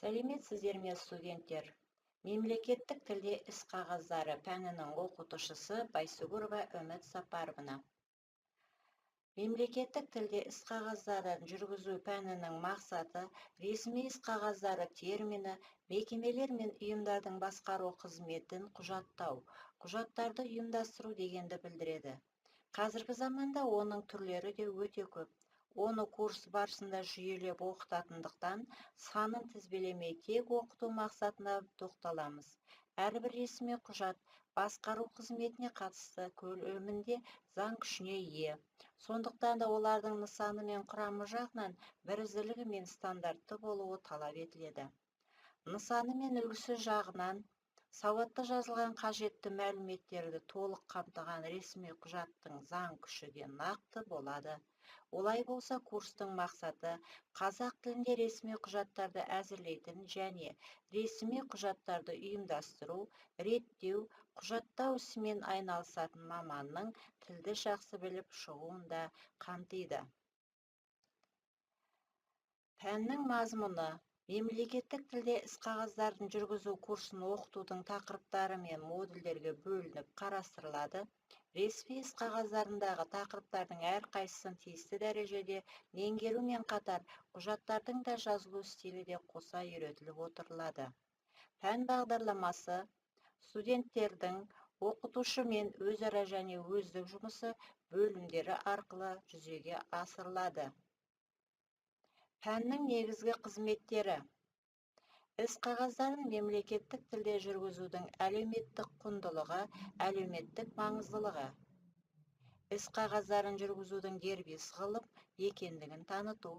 Сәлеметсіздер ме, студенттер? Мемлекеттік тілде іс қағаздары пәнінің оқытушысы Байсүгірова Үміт Сапаровна. Мемлекеттік тілде іс қағаздарын жүргізу пәнінің мақсаты ресми іс қағаздары термині мекемелер мен ұйымдардың басқару қызметін құжаттау, құжаттарды ұйымдастыру дегенді білдіреді. Қазіргі заманда оның түрлері де өте көп. Оны курс барысында жүйелеп оқытатындықтан санын тізбелемей тек оқыту мақсатына тоқталамыз. Әрбір ресми құжат басқару қызметіне қатысты көлемінде заң күшіне ие. Сондықтан да олардың нысаны мен құрамы жағынан бірізділігі мен стандартты болуы талап етіледі. Нысаны мен үлгісі жағынан сауатты жазылған қажетті мәліметтерді толық қамтыған ресми құжаттың заң күші де нақты болады. Олай болса, курстың мақсаты қазақ тілінде ресми құжаттарды әзірлейтін және ресми құжаттарды ұйымдастыру, реттеу, құжаттау ісімен айналысатын маманның тілді жақсы біліп шығуын да қамтиды. Пәннің мазмұны мемлекеттік тілде іс қағаздарын жүргізу курсын оқытудың тақырыптары мен модульдерге бөлініп қарастырылады. Ресми іс қағаздарындағы тақырыптардың әрқайсысын тиісті дәрежеде меңгерумен қатар құжаттардың да жазылу стилі де қоса үйретіліп отырылады. Пән бағдарламасы студенттердің оқытушымен өзара және өздік жұмысы бөлімдері арқылы жүзеге асырылады. Пәннің негізгі қызметтері: іс қағаздарын мемлекеттік тілде жүргізудің әлеуметтік құндылығы, әлеуметтік маңыздылығы. Іс қағаздарын жүргізудің дербес ғылым екендігін таныту.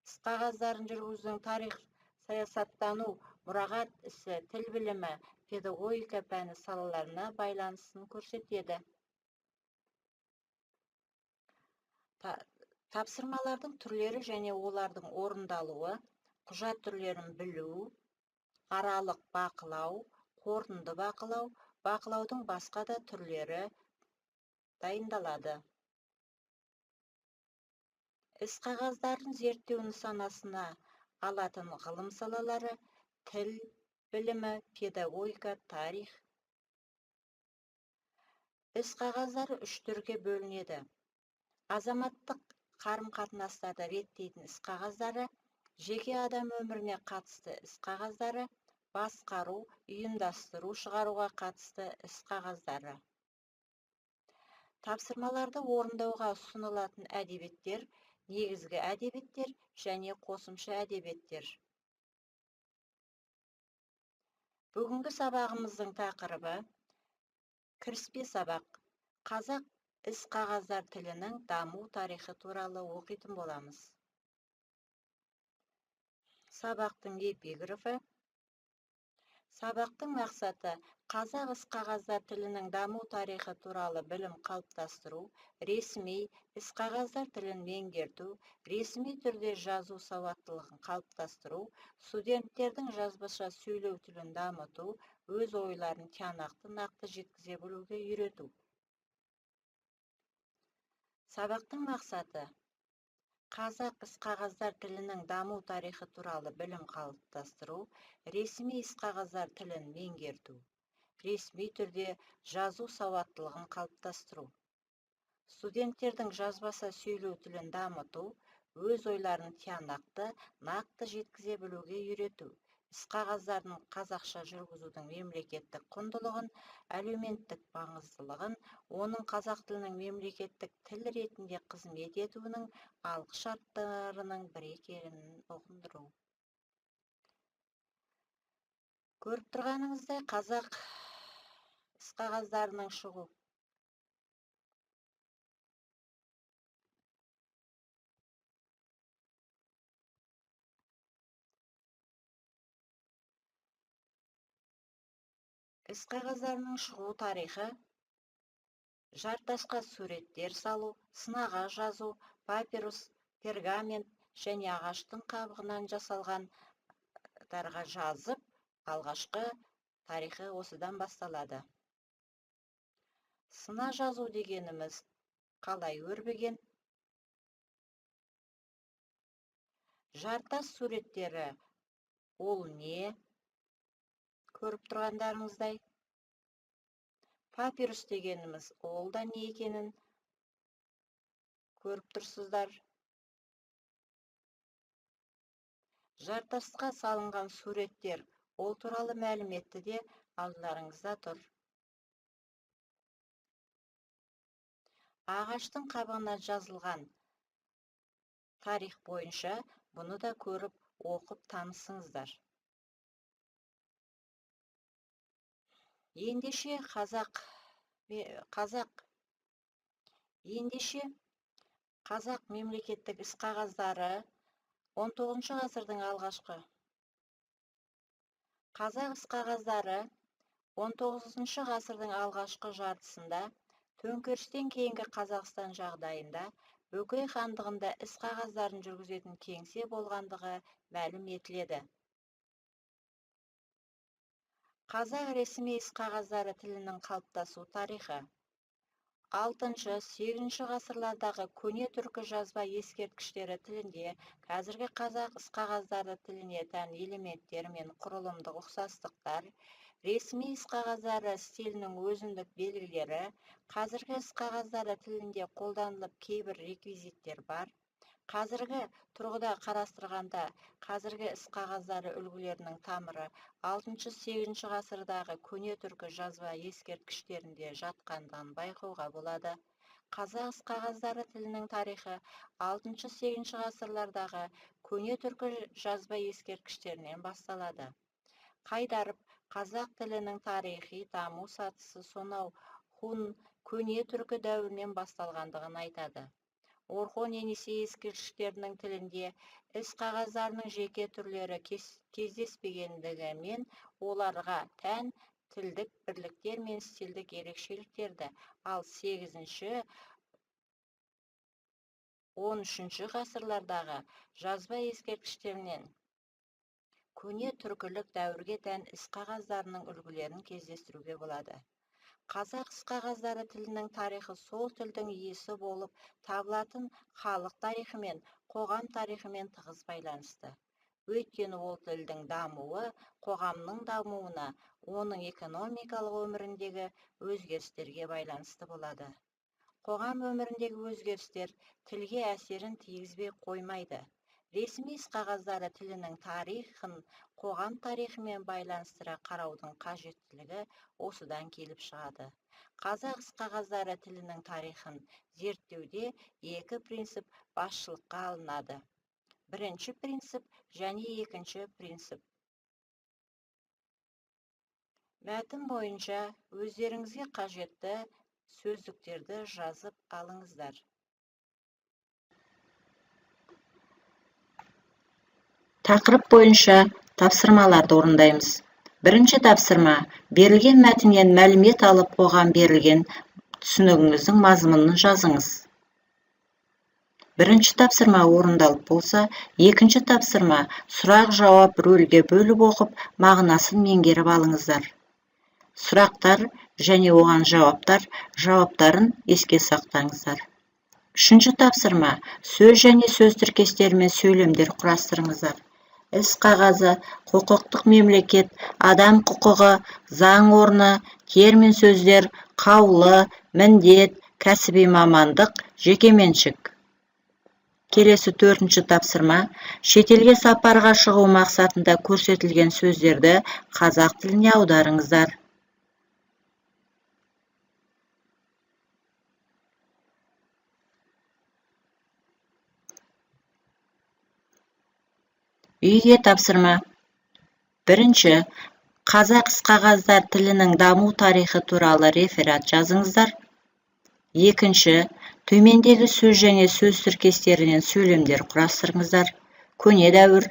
Іс қағаздарын жүргізудің тарих, саясаттану, мұрағат ісі, тіл білімі, педагогика пәні салаларына байланысын көрсетеді. Тапсырмалардың түрлері және олардың орындалуы, құжат түрлерін білу, аралық бақылау, қорытынды бақылау, бақылаудың басқа да түрлері дайындалады. Іс қағаздарын зерттеу нысанасына алатын ғылым салалары: тіл білімі, педагогика, тарих. Іс қағаздары үш түрге бөлінеді. Азаматтық қарым-қатынастарды реттейтін іс қағаздары, жеке адам өміріне қатысты іс қағаздары, басқару, ұйымдастыру, шығаруға қатысты іс қағаздары. Тапсырмаларды орындауға ұсынылатын әдебиеттер, негізгі әдебиеттер және қосымша әдебиеттер. Бүгінгі сабағымыздың тақырыбы кіріспе сабақ. Қазақ іс қағаздар тілінің даму тарихы туралы оқитын боламыз. Сабақтың эпиграфы. Сабақтың мақсаты қазақ іс қағаздар тілінің даму тарихы туралы білім қалыптастыру, ресми іс қағаздар тілін меңгерту, ресми түрде жазу сауаттылығын қалыптастыру, студенттердің жазбаша сөйлеу тілін дамыту, өз ойларын тиянақты нақты жеткізе білуге үйрету. Сабақтың мақсаты қазақ іс қағаздар тілінің даму тарихы туралы білім қалыптастыру, ресми іс қағаздар тілін меңгерту, ресми түрде жазу сауаттылығын қалыптастыру, студенттердің жазбаша сөйлеу тілін дамыту, өз ойларын тиянақты, нақты жеткізе білуге үйрету, іс қағаздарын қазақша жүргізудің мемлекеттік құндылығын, әлеуметтік маңыздылығын, оның қазақ тілінің мемлекеттік тіл ретінде қызмет етуінің алғы шарттарының бірі екенін ұғындыру. Көріп тұрғаныңыздай, қазақ іс қағаздарының шығу. Іс қағаздарының шығу тарихы: жартасқа суреттер салу, сынаға жазу, папирус, пергамент және ағаштың қабығынан жасалған дарға жазып, алғашқы тарихы осыдан басталады. Сына жазу дегеніміз қалай өрбіген? Жартас суреттері Ол не? Көріп тұрғандарыңыздай. Папирус дегеніміз ол да не екенін көріп тұрсыздар. Жартасқа салынған суреттер ол туралы мәліметті де алдыларыңызда тұр. Ағаштың қабығына жазылған тарих бойынша бұны да көріп оқып танысыңыздар. Ендеше қазақ мемлекеттік іс қағаздары 19 ғасырдың алғашқы. Қазақ іс қағаздары 19 ғасырдың алғашқы жартысында төңкерістен кейінгі Қазақстан жағдайында Бөкей хандығында іс қағаздарын жүргізетін кеңсе болғандығы мәлім етіледі. Қазақ ресми іс қағаздары тілінің қалыптасу тарихы 6-8 ғасырлардағы көне түркі жазба ескерткіштері тілінде қазіргі қазақ іс қағаздары тіліне тән элементтер мен құрылымдық ұқсастықтар, ресми іс қағаздары стилінің өзіндік белгілері, қазіргі іс қағаздары тілінде қолданылып кейбір реквизиттер бар. Қазіргі тұрғыда қарастырғанда қазіргі іс қағаздары үлгілерінің тамыры 6-8 ғасырдағы көне түркі жазба ескерткіштерінде жатқандығын байқауға болады. Қазақ іс қағаздары тілінің тарихы 6-8 ғасырлардағы көне түркі жазба ескерткіштерінен басталады. Қайдаров қазақ тілінің тарихи даму сатысы сонау хун көне түркі дәуірінен басталғандығын айтады. Орхон Енисей ескерткіштерінің тілінде іс қағаздарының жеке түрлері кездеспегендігімен оларға тән тілдік бірліктер мен стильдік ерекшеліктерді, ал 8-13 ғасырлардағы жазба ескерткіштерінен көне түркілік дәуірге тән іс қағаздарының үлгілерін кездестіруге болады. Қазақ іс қағаздары тілінің тарихы сол тілдің иесі болып табылатын халық тарихы мен қоғам тарихымен тығыз байланысты. Өйткені ол тілдің дамуы қоғамның дамуына, оның экономикалық өміріндегі өзгерістерге байланысты болады. Қоғам өміріндегі өзгерістер тілге әсерін тигізбей қоймайды. Ресми іс қағаздары тілінің тарихын қоғам тарихымен байланыстыра қараудың қажеттілігі осыдан келіп шығады. Қазақ іс қағаздары тілінің тарихын зерттеуде екі принцип басшылыққа алынады. Бірінші принцип және екінші принцип. Мәтін бойынша өздеріңізге қажетті сөздіктерді жазып алыңыздар. Тақырып бойынша тапсырмаларды орындаймыз. Бірінші тапсырма: берілген мәтіннен мәлімет алып, оған берілген түсінігіңіздің мазмұнын жазыңыз. Бірінші тапсырма орындалып болса, екінші тапсырма сұрақ-жауап рөлге бөліп оқып, мағынасын меңгеріп алыңыздар. Сұрақтар және оған жауаптарын еске сақтаңыздар. Үшінші тапсырма: сөз және сөз тіркестері мен сөйлемдер құрастырыңыздар. Іс қағазы, құқықтық мемлекет, адам құқығы, заң орны, термин сөздер, қаулы, міндет, кәсіби мамандық, жекеменшік. Келесі төртінші тапсырма: шетелге сапарға шығу мақсатында көрсетілген сөздерді қазақ тіліне аударыңыздар. Үйге тапсырма. Бірінші: қазақ іс қағаздар тілінің даму тарихы туралы реферат жазыңыздар. Екінші: төмендегі сөз және сөз тіркестерінен сөйлемдер құрастырыңыздар. Көне дәуір,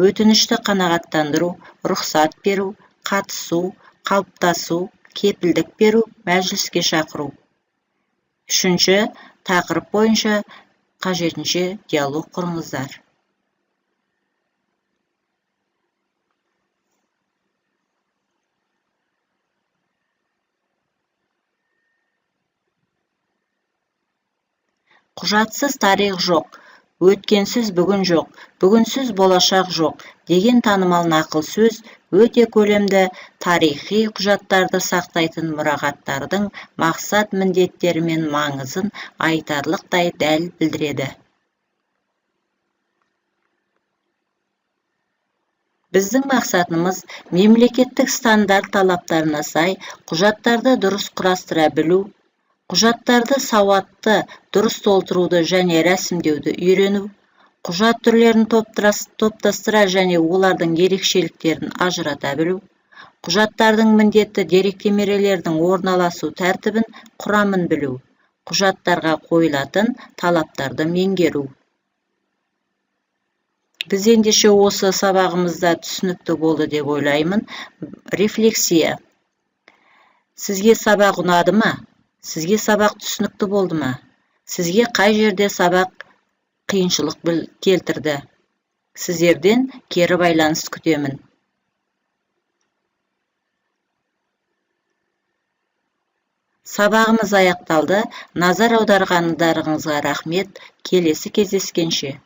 өтінішті қанағаттандыру, рұқсат беру, қатысу, қалыптасу, кепілдік беру, мәжіліске шақыру. Үшінші: тақырып бойынша қажетінше диалог құрыңыздар. Құжатсыз тарих жоқ. өткенсіз бүгін жоқ, бүгінсіз болашақ жоқ деген танымал нақыл сөз өте көлемді тарихи құжаттарды сақтайтын мұрағаттардың мақсат міндеттері мен маңызын айтарлықтай дәл білдіреді. Біздің мақсатымыз мемлекеттік стандарт талаптарына сай құжаттарды дұрыс құрастыра білу, құжаттарды сауатты, дұрыс толтыруды және рәсімдеуді үйрену, құжат түрлерін топтастыра және олардың ерекшеліктерін ажырата білу, құжаттардың міндетті деректемелердің орналасу тәртібін, құрамын білу, құжаттарға қойылатын талаптарды меңгеру. Біз ендеше осы сабағымызда түсінікті болды деп ойлаймын. Рефлексия. Сізге сабақ ұнады ма? Сізге сабақ түсінікті болды ма? Сізге қай жерде сабақ қиыншылық келтірді? Сіздерден кері байланыс күтемін. Сабағымыз аяқталды. Назар аударғандарыңызға рахмет. Келесі кездескенше.